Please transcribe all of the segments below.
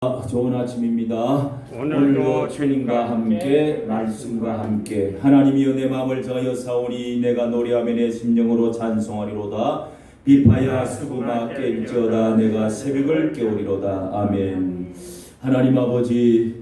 좋은 아침입니다. 오늘도 주님과 함께 말씀과 함께 하나님이여 내 마음을 저하여 사오니 내가 노래하며 내 심령으로 찬송하리로다. 비파야 수구마 깰지어다 내가 새벽을 깨우리로다. 아멘. 하나님 아버지,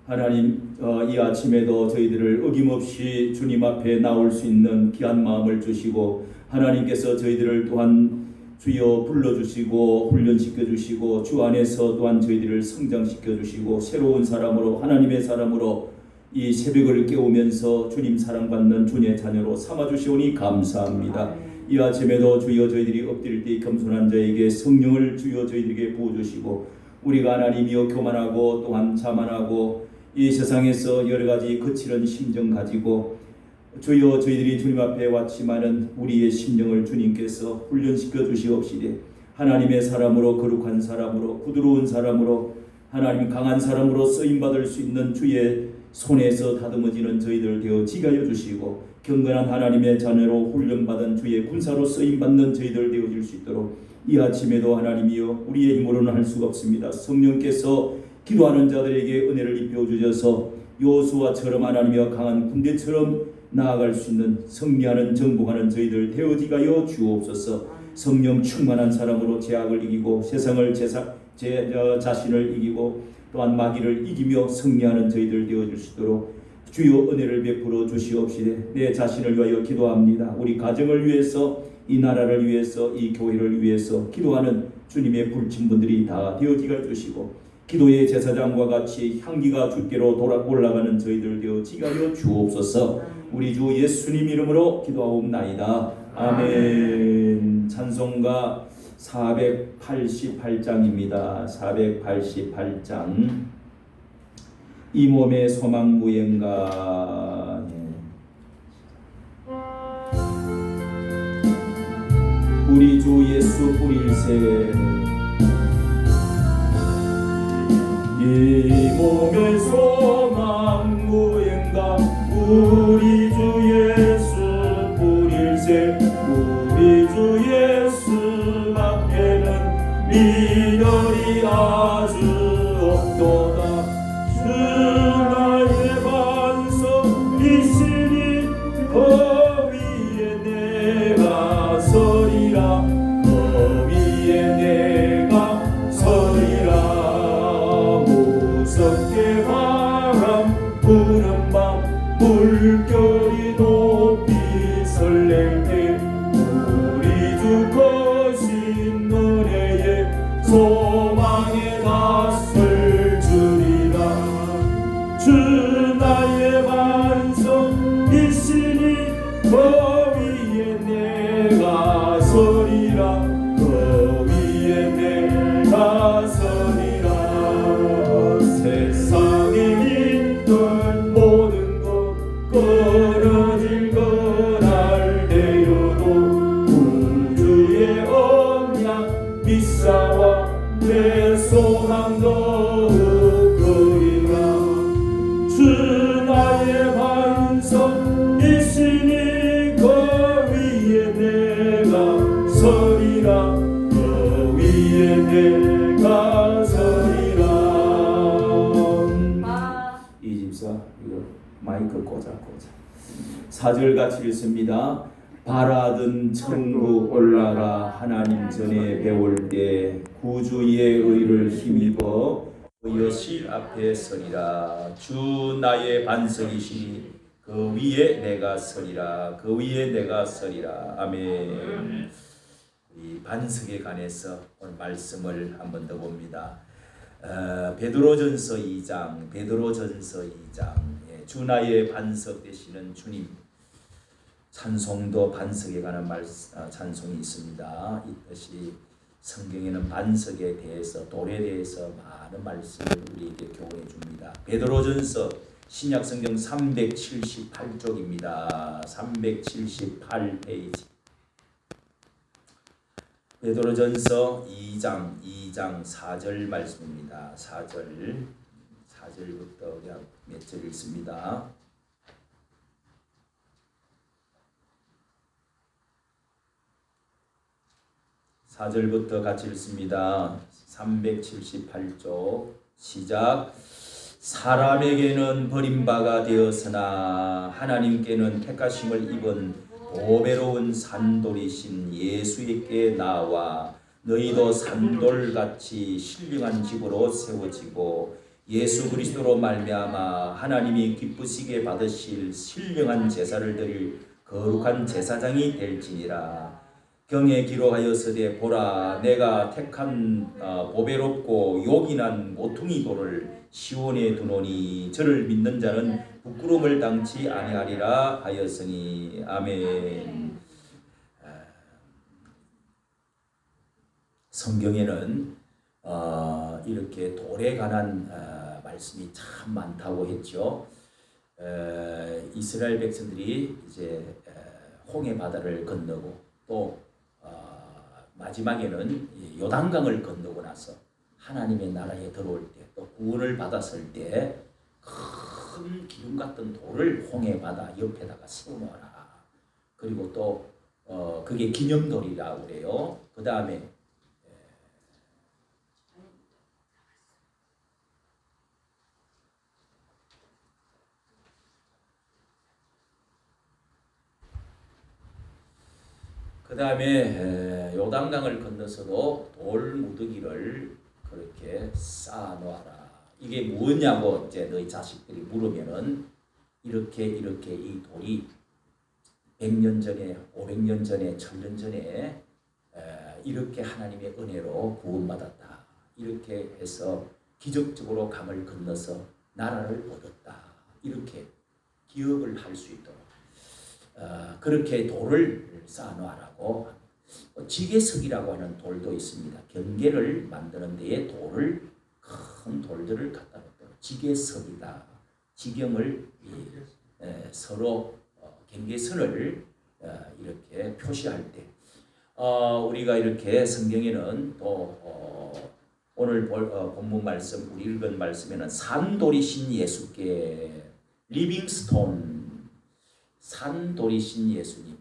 하나님 이 아침에도 저희들을 어김없이 주님 앞에 나올 수 있는 귀한 마음을 주시고 하나님께서 저희들을 또한 주여 불러주시고 훈련시켜주시고 주 안에서 또한 저희들을 성장시켜주시고 새로운 사람으로 하나님의 사람으로 이 새벽을 깨우면서 주님 사랑받는 주님의 자녀로 삼아주시오니 감사합니다. 이 아침에도 주여 저희들이 엎드릴 때 겸손한 자에게 성령을 주여 저희들에게 부어주시고 우리가 하나님이여 교만하고 또한 자만하고 이 세상에서 여러가지 거칠은 심정 가지고 주여 저희들이 주님 앞에 왔지만은 우리의 심령을 주님께서 훈련시켜 주시옵시되 하나님의 사람으로 거룩한 사람으로 부드러운 사람으로 하나님 강한 사람으로 쓰임받을 수 있는 주의 손에서 다듬어지는 저희들 되어지게 하여 주시고 경건한 하나님의 자녀로 훈련받은 주의 군사로 쓰임받는 저희들 되어질 수 있도록 이 아침에도 하나님이여 우리의 힘으로는 할 수가 없습니다. 성령께서 기도하는 자들에게 은혜를 입혀 주셔서 요수아처럼 하나님이여 강한 군대처럼 나아갈 수 있는 승리하는 정복하는 저희들 되어지게 하여 주옵소서. 성령 충만한 사람으로 죄악을 이기고 세상을 제 자신을 이기고 또한 마귀를 이기며 승리하는 저희들 되어질 수 있도록 주여 은혜를 베풀어 주시옵시되 내 자신을 위하여 기도합니다. 우리 가정을 위해서 이 나라를 위해서 이 교회를 위해서 기도하는 주님의 불친분들이 다 되어지게 해주시고 기도의 제사장과 같이 향기가 주께로 올라가는 저희들 되어지게 하여 주옵소서. 우리 주 예수님 이름으로 기도하옵나이다. 아멘. 찬송가 488장입니다. 488장 이 몸의 소망 무행가. 우리 주 예수 뿌릴새 이 몸의 소망 무행가 우리 주 예수 뿌릴새 우리 주 예수 앞에는 미련이 아주 없도다. 주 나의 반석 이시니 그 위에 내가 서리라 그 위에 내가 서리라. 무섭게 바람 부는 밤 물결이 높이 설렐 때 우리 주 거신 노래에 소망에 낯설 주리라. 주 나의 반석 이시니 그 위에 내가 서리라 그 위에 내가 서리라. 세상에 있던 모든 것 끊어질 걸 알되어도 구주의 언약 믿사와 내 소망 더욱 그리라. 주 나의 반석 이시니 그 위에 내가 서리라 그 위에 내가 서리라. 이 집사 이거 마이크 꽂아. 4절 같이 읽습니다. 바라던 천국 올라가 하나님 전에 배울 때 구주의 의를 힘입어 여실 앞에 서리라. 주 나의 반석이시니 그 위에 내가 서리라 그 위에 내가 서리라. 아멘. 이 반석에 관해서 오늘 말씀을 한번 더 봅니다. 베드로전서 2장 주 나의 반석 되시는 주님. 찬송도 반석에 관한 찬송이 있습니다. 이 뜻이 성경에는 반석에 대해서 돌에 대해서 많은 말씀을 우리에게 교훈해 줍니다. 베드로전서 신약성경 378쪽입니다. 378페이지. 베드로전서 2장 4절 말씀입니다. 4절부터 그냥 몇 절 읽습니다. 4절부터 같이 읽습니다. 378쪽 시작. 사람에게는 버림바가 되었으나 하나님께는 택하심을 입은 보배로운 산돌이신 예수께 나와 너희도 산돌같이 신령한 집으로 세워지고 예수 그리스도로 말미암아 하나님이 기쁘시게 받으실 신령한 제사를 드릴 거룩한 제사장이 될지니라. 경에 기록하였으되 보라 내가 택한 보배롭고 요긴한 모퉁이 돌을 시온에 두노니 저를 믿는 자는 부끄러움을 당치 아니하리라 하였으니. 아멘. 성경에는 이렇게 돌에 관한 말씀이 참 많다고 했죠. 이스라엘 백성들이 이제 홍해 바다를 건너고 또 마지막에는 요단강을 건너고 나서 하나님의 나라에 들어올 때 또 구원을 받았을 때 큰 기둥 같은 돌을 홍해 바다 옆에다가 세워놓아라. 그리고 또 그게 기념돌이라고 그래요. 그 다음에 요단강을 건너서도 돌 무더기를 그렇게 쌓아 놓아라. 이게 뭐냐고 이제 너희 자식들이 물으면은 이렇게 이 돌이 100년 전에 500년 전에 1000년 전에 이렇게 하나님의 은혜로 구원받았다. 이렇게 해서 기적적으로 강을 건너서 나라를 얻었다. 이렇게 기억을 할 수 있도록 그렇게 돌을 쌓아놓으라고. 지게석이라고 하는 돌도 있습니다. 경계를 만드는 데에 큰 돌들을 갖다 놓도록 지게석이다. 지경을 서로 경계선을 이렇게 표시할 때 우리가 이렇게 성경에는 또 오늘 본문 말씀 우리 읽은 말씀에는 산돌이신 예수께 리빙스톤 산돌이신 예수님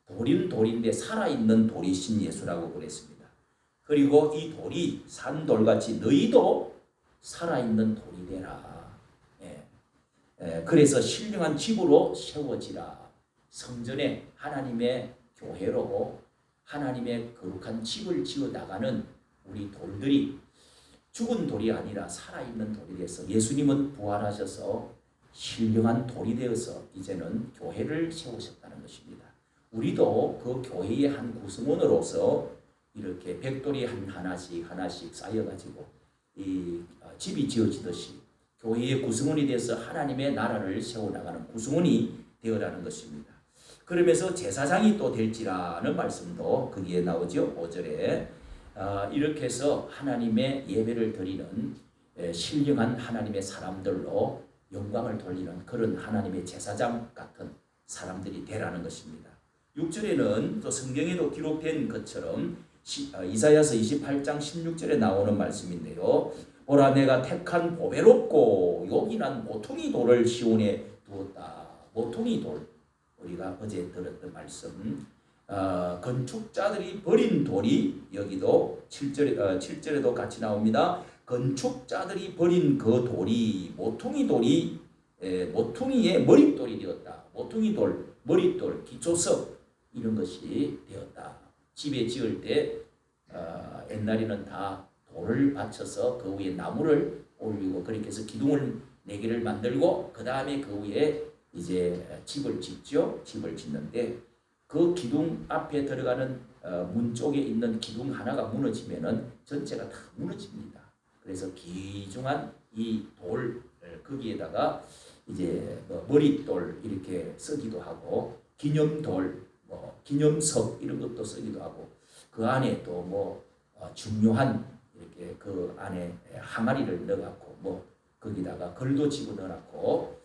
돌인 돌인데 살아있는 돌이신 예수라고 그랬습니다. 그리고 이 돌이 산돌같이 너희도 살아있는 돌이 되라. 그래서 신령한 집으로 세워지라. 성전에 하나님의 교회로 하나님의 거룩한 집을 지어 나가는 우리 돌들이 죽은 돌이 아니라 살아있는 돌이 돼서 예수님은 부활하셔서 신령한 돌이 되어서 이제는 교회를 세우셨다는 것입니다. 우리도 그 교회의 한 구성원으로서 이렇게 벽돌이 하나씩 쌓여가지고 이 집이 지어지듯이 교회의 구성원이 돼서 하나님의 나라를 세워나가는 구성원이 되어라는 것입니다. 그러면서 제사장이 또 될지라는 말씀도 거기에 나오죠. 5절에 이렇게 해서 하나님의 예배를 드리는 신령한 하나님의 사람들로 영광을 돌리는 그런 하나님의 제사장 같은 사람들이 되라는 것입니다. 6절에는 또 성경에도 기록된 것처럼 이사야서 28장 16절에 나오는 말씀인데요. 보라 내가 택한 보배롭고 요긴한 모퉁이 돌을 시온에 두었다. 모퉁이 돌 우리가 어제 들었던 말씀 건축자들이 버린 돌이 여기도 7절에도 같이 나옵니다. 건축자들이 버린 그 돌이 모퉁이 돌이 모퉁이의 머릿돌이 되었다. 모퉁이 돌, 머릿돌, 기초석 이런 것이 되었다. 집에 지을 때 옛날에는 다 돌을 받쳐서 그 위에 나무를 올리고 그렇게 해서 기둥을 4개를 만들고 그 다음에 그 위에 이제 집을 짓죠. 집을 짓는데 그 기둥 앞에 들어가는 문 쪽에 있는 기둥 하나가 무너지면은 전체가 다 무너집니다. 그래서 귀중한 이 돌 거기에다가 이제 머릿돌 이렇게 쓰기도 하고 기념돌, 기념석 이런 것도 쓰기도 하고 그 안에 또 중요한 이렇게 그 안에 항아리를 넣어갖고 거기다가 걸도 집어넣어갖고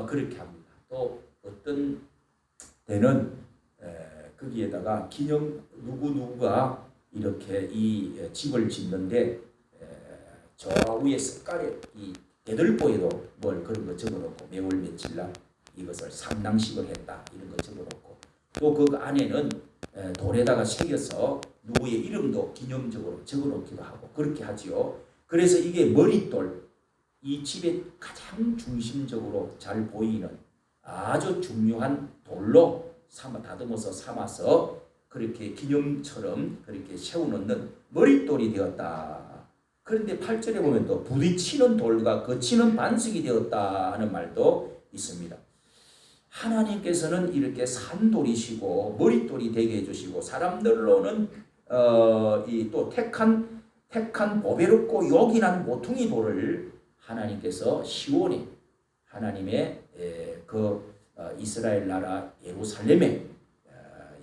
그렇게 합니다. 또 어떤 때는 거기에다가 기념 누구가 이렇게 이 집을 짓는데 저 위에 색깔에 이 대들보에도 뭘 그런 거 적어놓고 매월 며칠날 이것을 상당식을 했다 이런 거 적어놓고 또 그 안에는 돌에다가 새겨서 누구의 이름도 기념적으로 적어놓기도 하고 그렇게 하지요. 그래서 이게 머릿돌 이 집의 가장 중심적으로 잘 보이는 아주 중요한 돌로 다듬어서 삼아서 그렇게 기념처럼 그렇게 세워놓는 머릿돌이 되었다. 그런데 8절에 보면 또 부딪히는 돌과 거치는 반석이 되었다 하는 말도 있습니다. 하나님께서는 이렇게 산돌이시고 머릿돌이 되게 해주시고 사람들로는 이 또 택한 보배롭고 요긴한 모퉁이 돌을 하나님께서 시온에 하나님의 이스라엘 나라 예루살렘에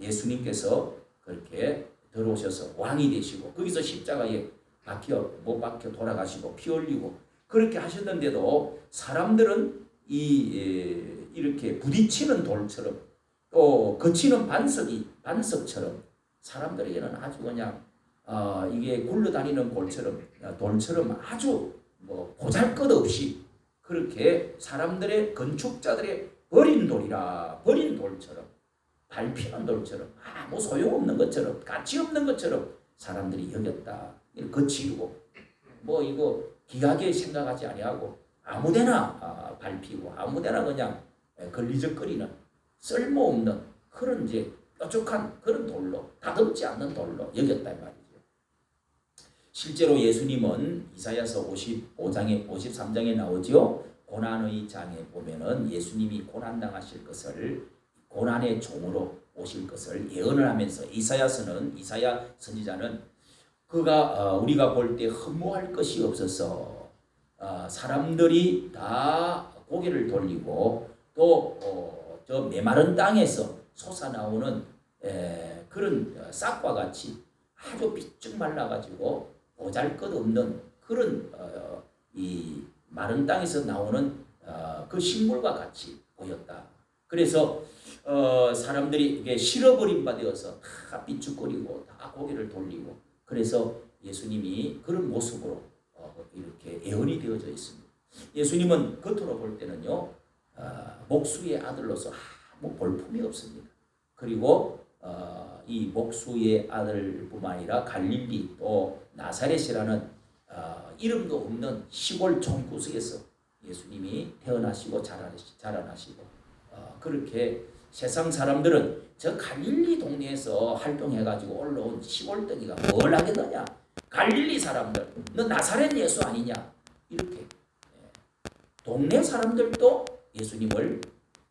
예수님께서 그렇게 들어오셔서 왕이 되시고 거기서 십자가에 못 박혀 돌아가시고 피 흘리고 그렇게 하셨는데도 사람들은 이렇게 부딪히는 돌처럼 또 거치는 반석처럼 사람들에게는 아주 그냥 이게 굴러다니는 돌처럼 아주 뭐 보잘것없이 그렇게 사람들의 건축자들의 버린 돌처럼 밟히는 돌처럼 아무 소용없는 것처럼 가치 없는 것처럼 사람들이 여겼다. 거치고 뭐 이거 귀하게 생각하지 아니하고 아무데나 밟히고 아무데나 그냥 걸리적거리는 쓸모없는 그런 이제 뾰족한 그런 돌로 다듬지 않는 돌로 여겼단 말이죠. 실제로 예수님은 이사야서 55장에 53장에 나오죠. 고난의 장에 보면은 예수님이 고난당하실 것을 고난의 종으로 오실 것을 예언을 하면서 이사야 선지자는 그가 우리가 볼 때 허무할 것이 없어서 사람들이 다 고개를 돌리고 또 저 메마른 땅에서 솟아나오는 그런 싹과 같이 아주 삐쭉 말라가지고 보잘것없는 그런 이 마른 땅에서 나오는 그 식물과 같이 보였다. 그래서 사람들이 이게 실어버린 바 되어서 다 삐죽거리고 다 고개를 돌리고 그래서 예수님이 그런 모습으로 이렇게 예언이 되어져 있습니다. 예수님은 겉으로 볼 때는요 목수의 아들로서 아무 볼품이 없습니다. 그리고 이 목수의 아들뿐만 아니라 갈릴리 또 나사렛이라는 이름도 없는 시골 총구석에서 예수님이 태어나시고 자라나시고 그렇게 세상 사람들은 저 갈릴리 동네에서 활동해가지고 올라온 시골덩이가 뭘 하겠느냐, 갈릴리 사람들 너 나사렛 예수 아니냐, 이렇게 동네 사람들도 예수님을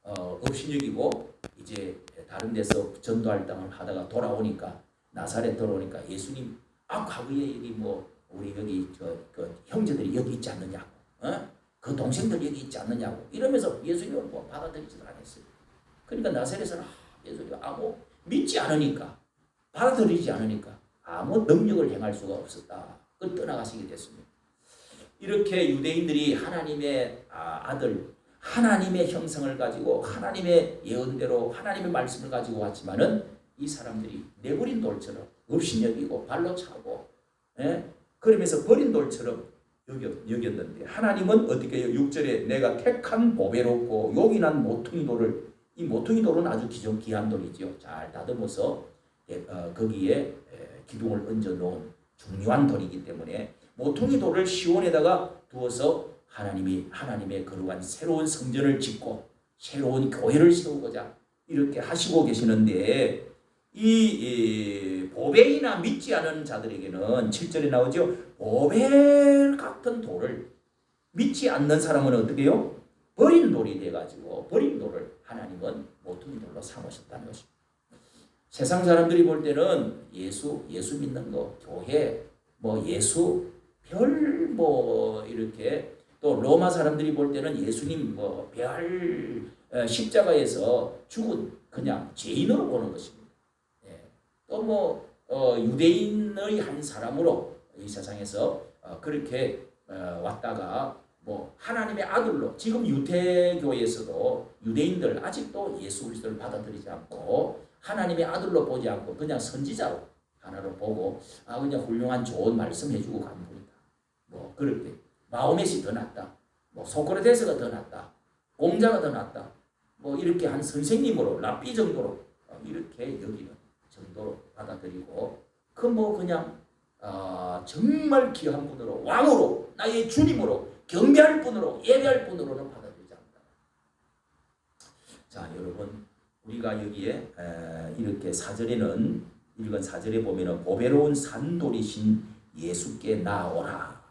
업신여기고 이제 다른 데서 전도할 땅을 하다가 돌아오니까 나사렛 돌아오니까 예수님 과거에 여기 뭐 우리 여기 그 형제들이 여기 있지 않느냐고, 그 동생들 여기 있지 않느냐고 이러면서 예수님을 뭐 받아들이지도 않았어요. 그러니까 나사렛에서는 예수님 아무 믿지 않으니까 받아들이지 않으니까 아무 능력을 행할 수가 없었다. 그 떠나가시게 됐습니다. 이렇게 유대인들이 하나님의 아들 하나님의 형상을 가지고 하나님의 예언대로 하나님의 말씀을 가지고 왔지만은 이 사람들이 내버린 돌처럼 업신여기고 발로 차고 그러면서 버린 돌처럼 여겼는데 하나님은 어떻게 해요? 6절에 내가 택한 보배롭고 요긴한 모퉁이 돌을, 이 모퉁이 돌은 아주 귀한 돌이죠. 잘 다듬어서 거기에 기둥을 얹어 놓은 중요한 돌이기 때문에 모퉁이 돌을 시온에다가 두어서 하나님의 거룩한 새로운 성전을 짓고 새로운 교회를 세우고자 이렇게 하시고 계시는데 이 보배이나 믿지 않은 자들에게는 7절에 나오죠. 보배 같은 돌을 믿지 않는 사람은 어떻게 해요? 버린 돌이 돼가지고 버린 돌을 하나님은 모퉁이 돌로 삼으셨다는 것입니다. 세상 사람들이 볼 때는 예수 믿는 거, 교회, 뭐 예수, 별 뭐 이렇게 또 로마 사람들이 볼 때는 예수님 뭐 별 십자가에서 죽은 그냥 죄인으로 보는 것입니다. 또 뭐 유대인의 한 사람으로 이 세상에서 그렇게 왔다가 뭐 하나님의 아들로 지금 유태교에서도 유대인들 아직도 예수 그리스도를 받아들이지 않고 하나님의 아들로 보지 않고 그냥 선지자로 하나로 보고 그냥 훌륭한 좋은 말씀 해주고 가는 분이다. 뭐 그렇게 마호멧이 더 낫다. 뭐 소크라테스가 더 낫다. 공자가 더 낫다. 뭐 이렇게 한 선생님으로 랍비 정도로 이렇게 여기는 정도로 받아들이고 그 뭐 그냥 정말 귀한 분으로 왕으로 나의 주님으로 경배할 뿐으로 예배할 뿐으로는 받아들이지 않는다. 자, 여러분 우리가 여기에 이렇게 사절에는 읽은 사절에 보면은 보배로운 산돌이신 예수께 나오라.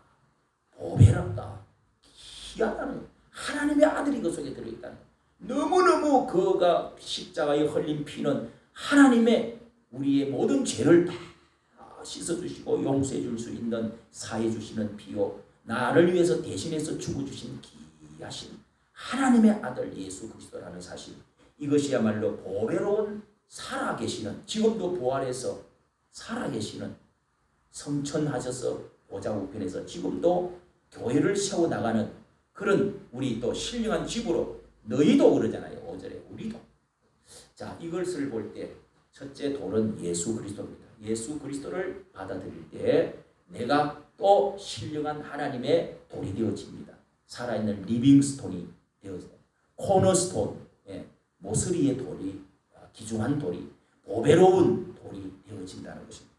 보배롭다. 희한하는 하나님의 아들이 그 속에 들어있다는 거예요. 너무너무 그가 십자가에 흘린 피는 하나님의 우리의 모든 죄를 다 씻어주시고 용서해 줄 수 있는 사해 주시는 피요 나를 위해서 대신해서 죽어주신 귀하신 하나님의 아들 예수 그리스도라는 사실, 이것이야말로 보배로운 살아계시는, 지금도 부활해서 살아계시는, 성천하셔서 보좌 우편에서 지금도 교회를 세워나가는 그런 우리 또 신령한 집으로, 너희도 그러잖아요 5절에 우리도. 자, 이것을 볼 때 첫째 돌은 예수 그리스도입니다. 예수 그리스도를 받아들일 때 내가 또 신령한 하나님의 돌이 되어집니다. 살아있는 리빙스톤이 되어집니다. 코너스톤, 모서리의 돌이, 귀중한 돌이, 보배로운 돌이 되어진다는 것입니다.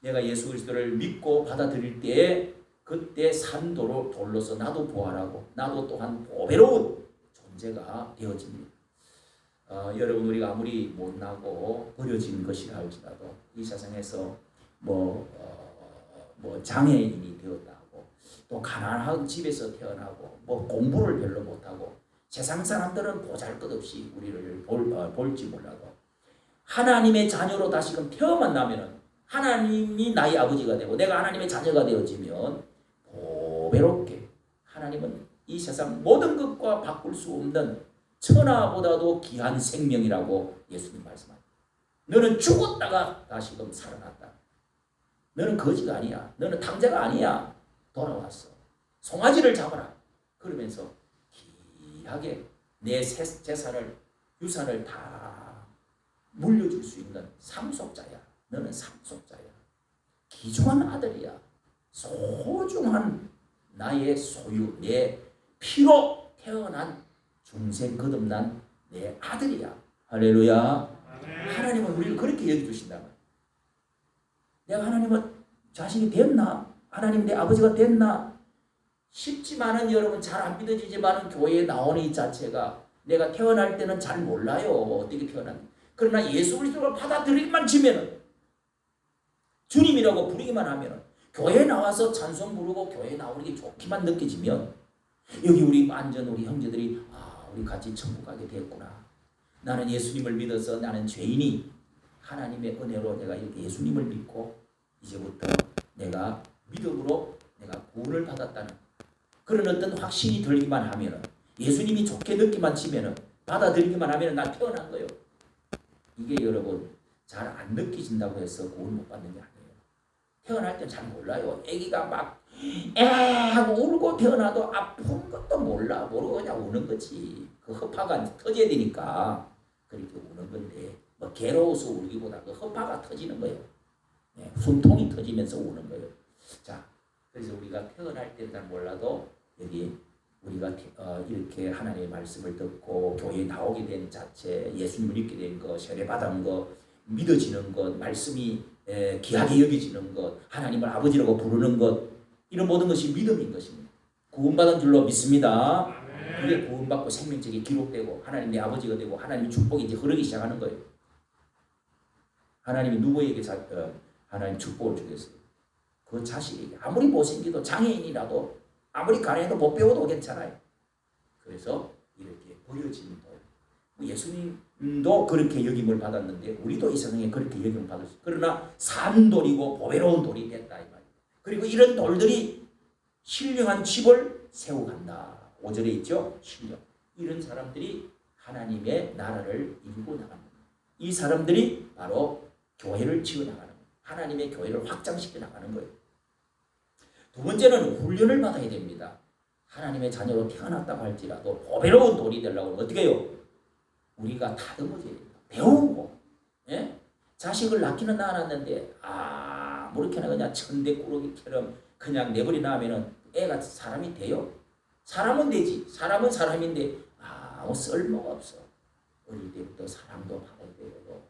내가 예수 그리스도를 믿고 받아들일 때에 그때 산도로 돌로서 나도 부활하고 나도 또한 보배로운 존재가 되어집니다. 여러분 우리가 아무리 못나고 버려진 것이라 할지라도 이 세상에서 뭐 장애인이 되었다고, 또 가난한 집에서 태어나고 뭐 공부를 별로 못하고 세상 사람들은 보잘것없이 우리를 볼지 몰라도 하나님의 자녀로 다시금 태어만 나면은 하나님이 나의 아버지가 되고 내가 하나님의 자녀가 되어지면 보배롭게 하나님은 이 세상 모든 것과 바꿀 수 없는 천하보다도 귀한 생명이라고 예수님 말씀합니다. 너는 죽었다가 다시금 살아났다. 너는 거지가 아니야. 너는 탕자가 아니야. 돌아왔어. 송아지를 잡아라. 그러면서 귀하게 내 재산을, 유산을 다 물려줄 수 있는 상속자야. 너는 상속자야. 귀중한 아들이야. 소중한 나의 소유, 내 피로 태어난 중생 거듭난 내 아들이야. 할렐루야. 하나님은 우리를 그렇게 여겨주신다. 내가 하나님은 자식이 됐나? 하나님 내 아버지가 됐나? 쉽지만은 여러분 잘 안 믿어지지만은 교회에 나오는 이 자체가 내가 태어날 때는 잘 몰라요. 어떻게 태어났는지. 그러나 예수 그리스도를 받아들이기만 지면은, 주님이라고 부르기만 하면은, 교회에 나와서 찬송 부르고 교회에 나오는 게 좋기만 느껴지면, 여기 우리 완전 우리 형제들이 우리 같이 천국 가게 됐구나. 나는 예수님을 믿어서 나는 죄인이 하나님의 은혜로 내가 이렇게 예수님을 믿고 이제부터 내가 믿음으로 내가 구원을 받았다는 그런 어떤 확신이 들기만 하면은, 예수님이 좋게 느끼만 치면은, 받아들이기만 하면은 나 태어난 거예요. 이게 여러분 잘 안 느끼진다고 해서 구원 못 받는 게 아니에요. 태어날 때 잘 몰라요. 아기가 막 하고 울고 태어나도 아픈 것도 모르고 그냥 우는 거지. 그 허파가 터져야 되니까 그렇게 우는 건데, 뭐 괴로워서 울기보다 그 허파가 터지는 거예요. 숨통이 터지면서 우는 거예요. 자, 그래서 우리가 태어날 때는 잘 몰라도 여기 우리가 이렇게 하나님의 말씀을 듣고 교회에 나오게 된 자체, 예수님을 믿게 된 것, 세례받은 것, 믿어지는 것, 말씀이 귀하게 여겨지는 것, 하나님을 아버지라고 부르는 것, 이런 모든 것이 믿음인 것입니다. 구원받은 줄로 믿습니다. 그게 구원받고 생명책이 기록되고 하나님 내 아버지가 되고 하나님의 축복이 이제 흐르기 시작하는 거예요. 하나님이 누구에게 하나님 축복을 주겠어요? 그 자식에게. 아무리 못생기도 장애인이라도 아무리 가난해도 못 배워도 괜찮아요. 그래서 이렇게 버려진 돌. 예수님도 그렇게 여김을 받았는데 우리도 이 세상에 그렇게 여김을 받았어요. 그러나 산 돌이고 보배로운 돌이 됐다 이 말이에요. 그리고 이런 돌들이 신령한 집을 세워간다. 5절에 있죠. 신령. 이런 사람들이 하나님의 나라를 이루고 나갑니다. 이 사람들이 바로 교회를 지어나가는 거예요. 하나님의 교회를 확장시켜 나가는 거예요. 두 번째는 훈련을 받아야 됩니다. 하나님의 자녀로 태어났다고 할지라도 보배로운 돌이 되려고 어떻게 해요? 우리가 다듬어져야 됩니다. 배우고, 자식을 낳기는 낳았는데 뭐 이렇게나 그냥 천대꾸러기처럼 그냥 내버려 놔면은 애가 사람이 돼요? 사람은 되지. 사람은 사람인데 쓸모가 없어. 어릴 때부터 사람도 받아야 되고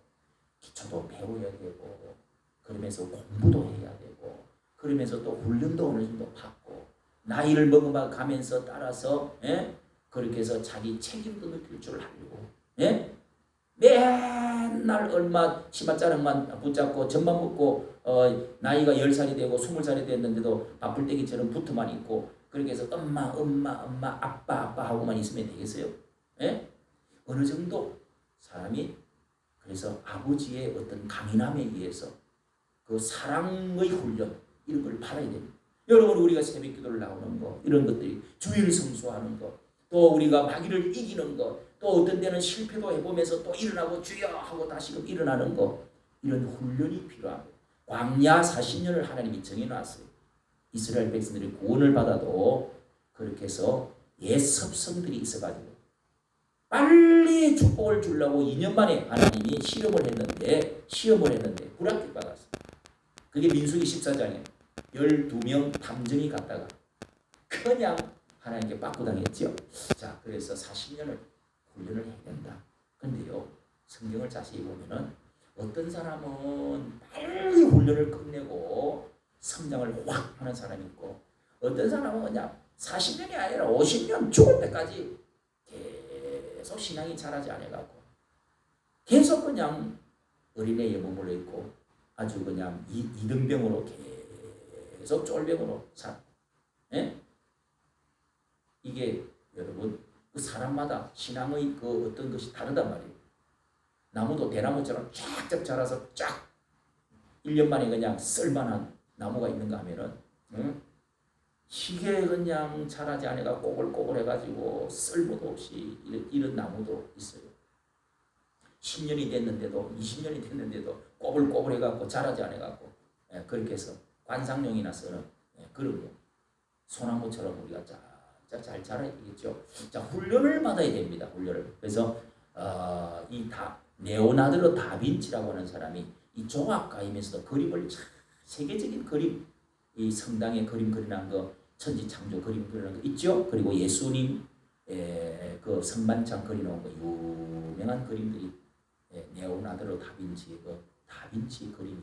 기초도 배워야 되고 그러면서 공부도 해야 되고 그러면서 또 훈련도 어느 정도 받고 나이를 먹어가면서 따라서 그렇게 해서 자기 책임도 느낄 줄 알고 맨날 얼마 치맛자락만 붙잡고 젖만 먹고 나이가 10살이 되고 20살이 됐는데도 바쁠 때기처럼 붙어만 있고 그렇게 해서 엄마 아빠 하고만 있으면 되겠어요? 어느 정도 사람이 그래서 아버지의 어떤 강인함에 의해서 그 사랑의 훈련 이런 걸 받아야 됩니다. 여러분 우리가 새벽 기도를 나오는 거 이런 것들이 주일 성수하는 거 또 우리가 마귀를 이기는 거 또 어떤 때는 실패도 해보면서 또 일어나고 주여 하고 다시금 일어나는 거 이런 훈련이 필요합니다. 광야 40년을 하나님이 정해놨어요. 이스라엘 백성들이 구원을 받아도 그렇게 해서 옛 섭성들이 있어가지고 빨리 축복을 주려고 2년 만에 하나님이 시험을 했는데 불합격받았어요. 그게 민수기 14장에 12명 탐정이 갔다가 그냥 하나님께 빠꾸당했죠. 자, 그래서 40년을 훈련을 해야 된다. 근데요, 성경을 자세히 보면은 어떤 사람은 빨리 훈련을 끝내고 성장을 확 하는 사람이 있고 어떤 사람은 그냥 40년이 아니라 50년 죽을 때까지 계속 신앙이 자라지 않아갖고 계속 그냥 어린애에 머물러 있고 아주 그냥 이등병으로 계속 쫄병으로 살아. 이게 여러분 그 사람마다 신앙의 그 어떤 것이 다르단 말이에요. 나무도 대나무처럼 쫙쫙 자라서 쫙 1년 만에 그냥 쓸만한 나무가 있는가 하면은 이게 그냥 자라지 않아가 꼬불꼬불 해가지고 쓸모도 없이 이런 나무도 있어요. 10년이 됐는데도 20년이 됐는데도 꼬불꼬불 해갖고 자라지 않아갖고 그렇게 해서 관상용이나 쓰는 그런 거 소나무처럼 우리가 잘 자라야겠죠. 자, 훈련을 받아야 됩니다. 훈련을. 그래서 레오나르도 다빈치라고 하는 사람이 이 조각가이면서도 그림을 세계적인 그림, 이 성당에 그림 그리는 거, 천지창조 그림 그리는 거 있죠. 그리고 예수님 그 성만찬 그리는 거 유명한 그림들이 레오나르도 다빈치의 그 다빈치 그림이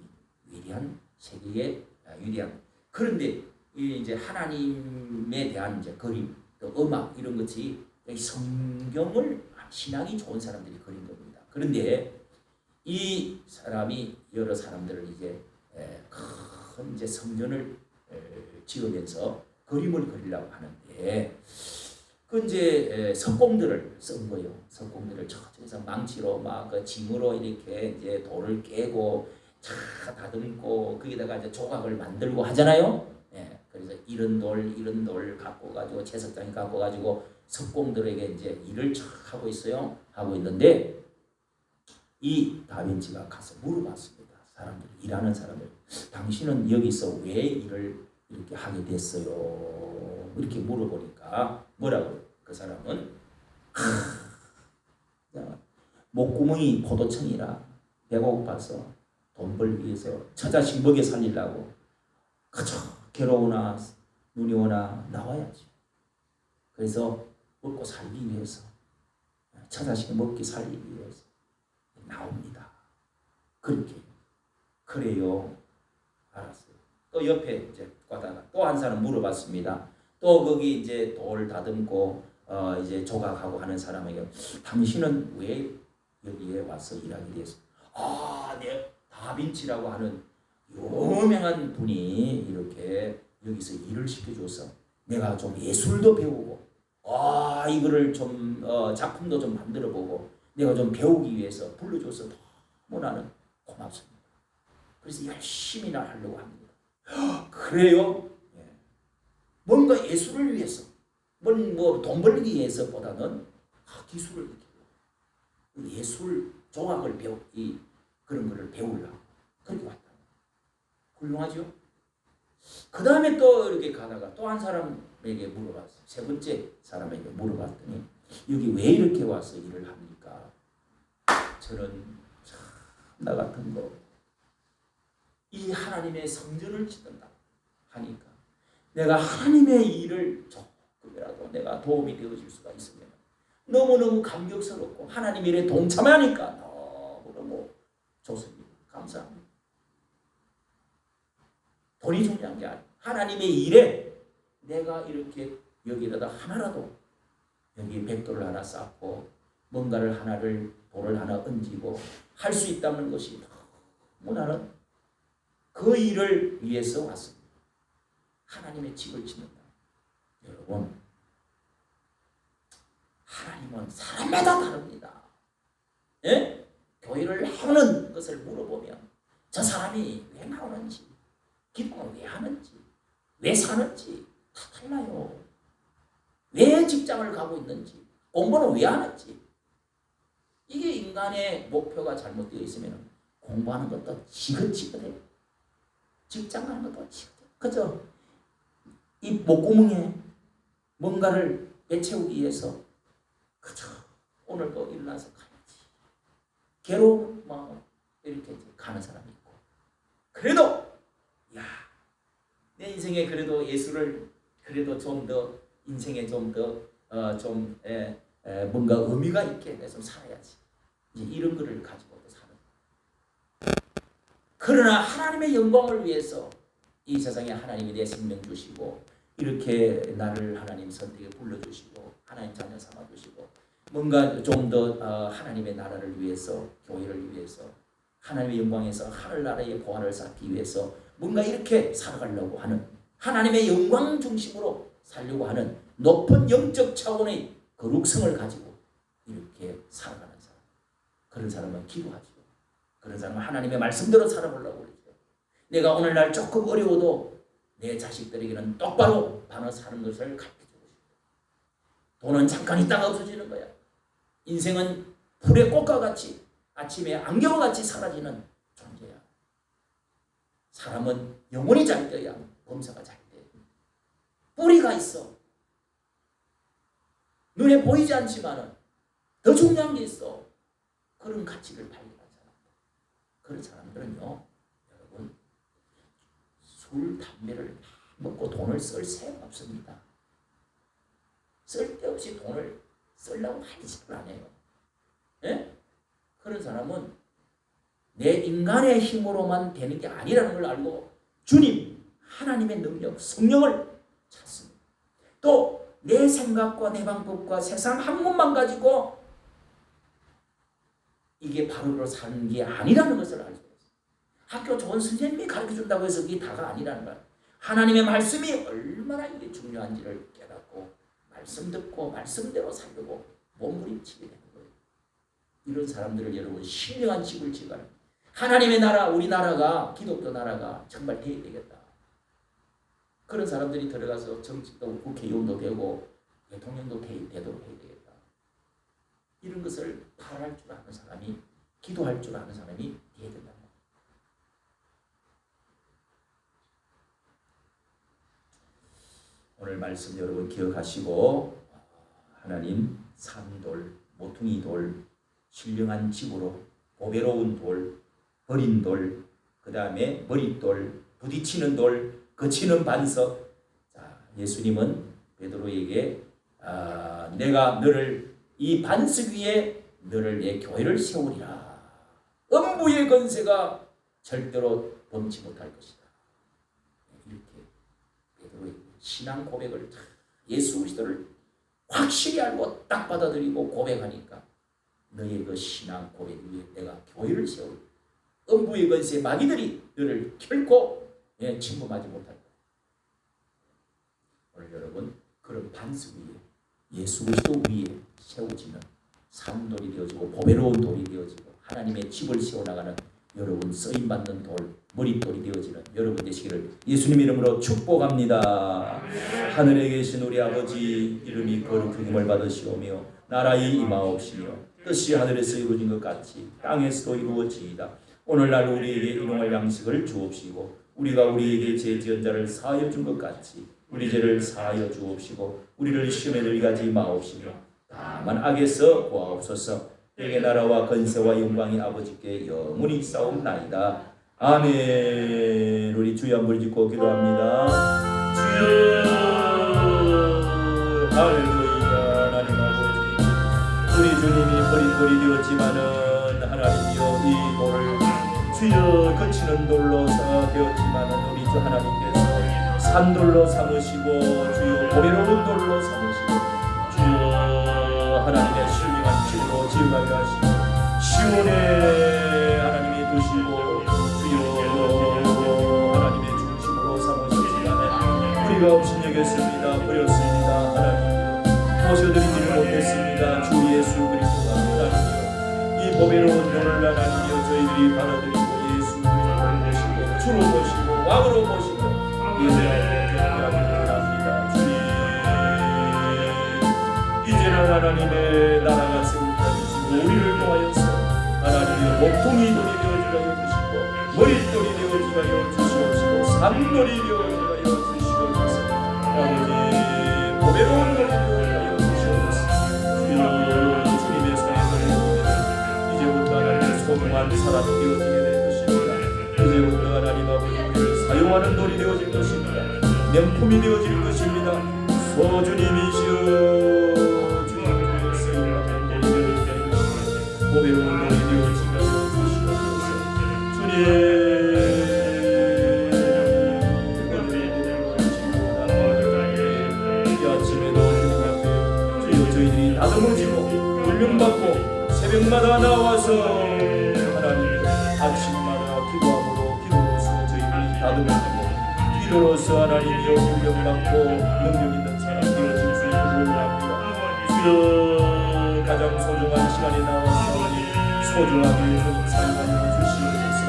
위대한 세계의 위대한. 그런데 이제 하나님에 대한 이제 그림, 또 음악 이런 것이 성경을 신앙이 좋은 사람들이 그린 겁니다. 그런데 이 사람이 여러 사람들을 이제 큰 이제 성전을 지으면서 그림을 그리려고 하는데 그 이제 석공들을 쓴 거예요. 석공들을 저쪽에서 망치로 막 그 징으로 이렇게 이제 돌을 깨고 다듬고 거기다가 이제 조각을 만들고 하잖아요. 그래서 이런 돌 갖고 가지고 채석장이 갖고 가지고 석공들에게 이제 일을 하고 있어요. 하고 있는데 이 다빈치가 가서 물어봤습니다. 사람들 일하는 사람들, 당신은 여기서 왜 일을 이렇게 하게 됐어요? 이렇게 물어보니까 뭐라고? 그 사람은 목구멍이 포도청이라 배가 고파서 돈 벌기 위해서 처자식 먹여 살리려고 그저 괴로우나 눈이 오나 나와야지. 그래서 먹고 살기 위해서 처자식 먹기 살리기 위해서 나옵니다. 그렇게 그래요. 알았어요. 또 옆에 이제 가다가 또 한 사람 물어봤습니다. 또 거기 이제 돌 다듬고 이제 조각하고 하는 사람에게 당신은 왜 여기에 와서 일하게 됐어? 네 다빈치라고 하는 유명한 분이 이렇게 여기서 일을 시켜줘서 내가 좀 예술도 배우고 이거를 좀 작품도 좀 만들어보고 내가 좀 배우기 위해서 불러줘서 너무 나는 고맙습니다. 그래서 열심히 하려고 합니다. 그래요? 뭔가 예술을 위해서 뭐 돈 벌기 위해서보다는 기술을 익히고 예술 조각을 그런 거를 배우려고 그렇게 왔다. 훌륭하죠? 그 다음에 또 이렇게 가다가 또 한 사람에게 물어봤어요. 세 번째 사람에게 물어봤더니 여기 왜 이렇게 와서 일을 합니까? 저는 나 같은 거 이 하나님의 성전을 짓는다 하니까 내가 하나님의 일을 조금이라도 내가 도움이 되어줄 수가 있으면 너무너무 감격스럽고 하나님 일에 동참하니까 너무너무 좋습니다. 감사합니다. 돈이 중요한 게 아니에요. 하나님의 일에 내가 이렇게 여기다가 하나라도 여기 백돌을 하나 쌓고 뭔가를 하나를 돌을 하나 얹고 할 수 있다는 것이 너무 나는 그 일을 위해서 왔습니다. 하나님의 집을 짓는다. 여러분, 하나님은 사람마다 다릅니다. 예? 교회를 하는 것을 물어보면 저 사람이 왜 나오는지, 기도를 왜 하는지, 왜 사는지 다 달라요. 왜 직장을 가고 있는지, 공부는 왜 하는지. 이게 인간의 목표가 잘못되어 있으면 공부하는 것도 지긋지긋해요. 직장 가는 것도 지긋해요. 그죠? 이 목구멍에 뭔가를 배채우기 위해서 그죠? 오늘도 일어나서 가야지. 괴로운 마음 이렇게 가는 사람이 있고, 그래도 야, 내 인생에 그래도 예수를 그래도 좀 더 인생에 좀 더 뭔가 의미가 있게 해서 살아야지. 이제 이런 거를 가지고 사는. 그러나 하나님의 영광을 위해서 이 세상에 하나님이 내 생명 주시고 이렇게 나를 하나님 선택에 불러주시고 하나님 자녀 삼아주시고 뭔가 좀 더 하나님의 나라를 위해서, 교회를 위해서, 하나님의 영광에서 하늘나라의 보화를 쌓기 위해서 뭔가 이렇게 살아가려고 하는, 하나님의 영광 중심으로 살려고 하는 높은 영적 차원의 거룩성을 가지고 이렇게 살아가는 사람, 그런 사람은 기도하죠. 그런 사람은 하나님의 말씀대로 살아보려고 그러죠. 내가 오늘날 조금 어려워도 내 자식들에게는 똑바로 바로 사는 것을 가르쳐주고 싶어. 돈은 잠깐 있다가 없어지는 거야. 인생은 불의 꽃과 같이 아침에 안개와 같이 사라지는 존재야. 사람은 영혼이 잘 때야 범사가 잘 돼. 뿌리가 있어. 눈에 보이지 않지만은 더 중요한 게 있어. 그런 가치를 발견한 사람. 그런 사람들은요, 여러분, 술, 담배를 먹고 돈을 쓸 새가 없습니다. 쓸데없이 돈을 쓰려고 하지를 않아요. 예? 그런 사람은 내 인간의 힘으로만 되는 게 아니라는 걸 알고 주님, 하나님의 능력, 성령을 찾습니다. 또 내 생각과 내 방법과 세상 학문만 가지고 이게 바로로 사는 게 아니라는 것을 알고 있어요. 학교 좋은 선생님이 가르쳐준다고 해서 이게 다가 아니라는 거예요. 하나님의 말씀이 얼마나 이게 중요한지를 깨닫고 말씀 듣고 말씀대로 살려고 몸부림치게 되는 거예요. 이런 사람들을 여러분 신령한 집을 지어야 하나님의 나라, 우리나라가, 기독교 나라가 정말 돼야 되겠다. 그런 사람들이 들어가서 정치도 국회의원도 되고 대통령도 되도록 해야 되겠다. 이런 것을 바랄 줄 아는 사람이, 기도할 줄 아는 사람이 돼야 된다. 오늘 말씀 여러분 기억하시고 하나님 산돌, 모퉁이돌, 신령한 집으로 보배로운 돌, 버린 돌, 그 다음에 머릿돌, 부딪히는 돌, 거치는 반석. 자, 예수님은 베드로에게 내가 너를 이 반석 위에 너를 내 교회를 세우리라. 음부의 권세가 절대로 범치 못할 것이다. 이렇게 베드로의 신앙 고백을 예수 그리스도를 확실히 알고 딱 받아들이고 고백하니까 너의 그 신앙 고백 위에 내가 교회를 세우리라. 음부의 권세 마귀들이 너를 결코 침범하지 못할 거야. 오늘 여러분 그런 반석 위에 예수 그리스도 위에 세워지는 산돌이 되어지고 보배로운 돌이 되어지고 하나님의 집을 세워나가는 여러분 쓰임받는 돌, 머릿돌이 되어지는 여러분 되시기를 예수님 이름으로 축복합니다. 하늘에 계신 우리 아버지 이름이 거룩함을 받으시오며 나라의 임하옵시며 뜻이 하늘에서 이루어진 것 같이 땅에서도 이루어지이다. 오늘날 우리에게 일용할 양식을 주옵시고 우리가 우리에게 죄 지은 자를 사하여 준 것 같이 우리 죄를 사하여 주옵시고 우리를 시험에 들게 하지 마옵시며 다만 악에서 구하옵소서. 내게 나라와 건세와 영광이 아버지께 영원히 싸움나이다. 아멘. 우리 주여 한번 짓고 기도합니다. 주여 할렐루야. 하나님 아버지 우리 주님이 버린 돌이 되었지만은 하나님이여 이 돌을 주여 거치는 돌로 되었지만은 우리 주 하나님께서 산돌로 삼으시고 주여 보배로운 돌로 삼으시고 주여 하나님의 신령한 집으로 지어가게 하시고 시온에 하나님이 두시고 주여 하나님의 중심으로 삼으셨지만 우리가 업신여겼습니다. 버렸습니다. 하나님 모셔드리지를 못했습니다. 주 예수 그리스도가 하나님이여 이 보배로운 돌을 하나님이여 저희들이 받아들이고 예수 그리스도를 모시고 주로 모시고 왕으로 모시고 예배하고 경배하기를 합니다. 주님 이제는 하나님의 나라가 세우게 하시고 우리를 통하여서 하나님의 몸통이 돌이 되어지게 하여 주시고 머릿돌이 되어지게 하여 주시옵시고 산돌이 되어지게 하여 주시옵소서. 아버지 보배로운 돌이 되어지게 하여 주시옵소서. 주님의 손에 걸리면 이제부터 하나님의 소중한 사람이 되어지게 될 것입니다. 이제부터 하나님 아버지 우리를 사용하는 돌이 되어질 것입니다. 명품이 되어질 것입니다. 소주님이시여 주님의 쓰임받는 돌이 되어지게 하여 주시옵소서. 보배로운 돌이 되어지게 하여 주시옵소서. 주님 이 아침에도 주님 앞에 주여 저희들이 다듬어지고 훈련받고 새벽마다 나와서 하나님 아침마다 기도함으로 기도로서 저희들이 다듬어지고 기도로서 하나님이여 훈련받고 능력 있는 사람 되어질 수 있기를 원합니다. 주여 가장 소중한 시간에 나와서 소중하게 주님 사용하여 주시옵소서.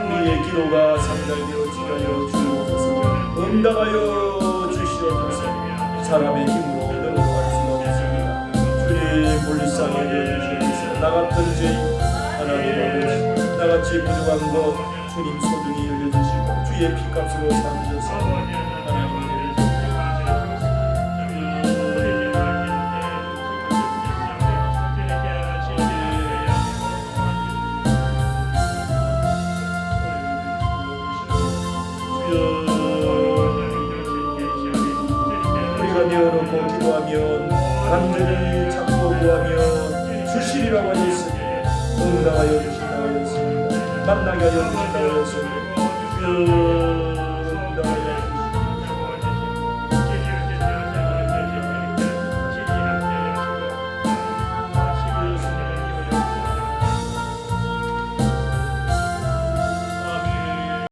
우리의 기도가 상달되어지게 하여 주옵소서. 응답하여 주시옵소서. 사람의 힘으로 넘어갈 수가 없습니다. 주님 불쌍히 여겨주시옵소서. 나 같은 죄인 하나님 아버지 나같이 부족한 것 주님 소중히 여겨주시고 주의 피값으로 삼으셔서 하나님 우리가 내어놓고 기도하면 간절히 찾고 구하면 주시리라고 하였으니 응답하여 주신다고 하였습니다. 만나게 하여 주신다고 하였습니다.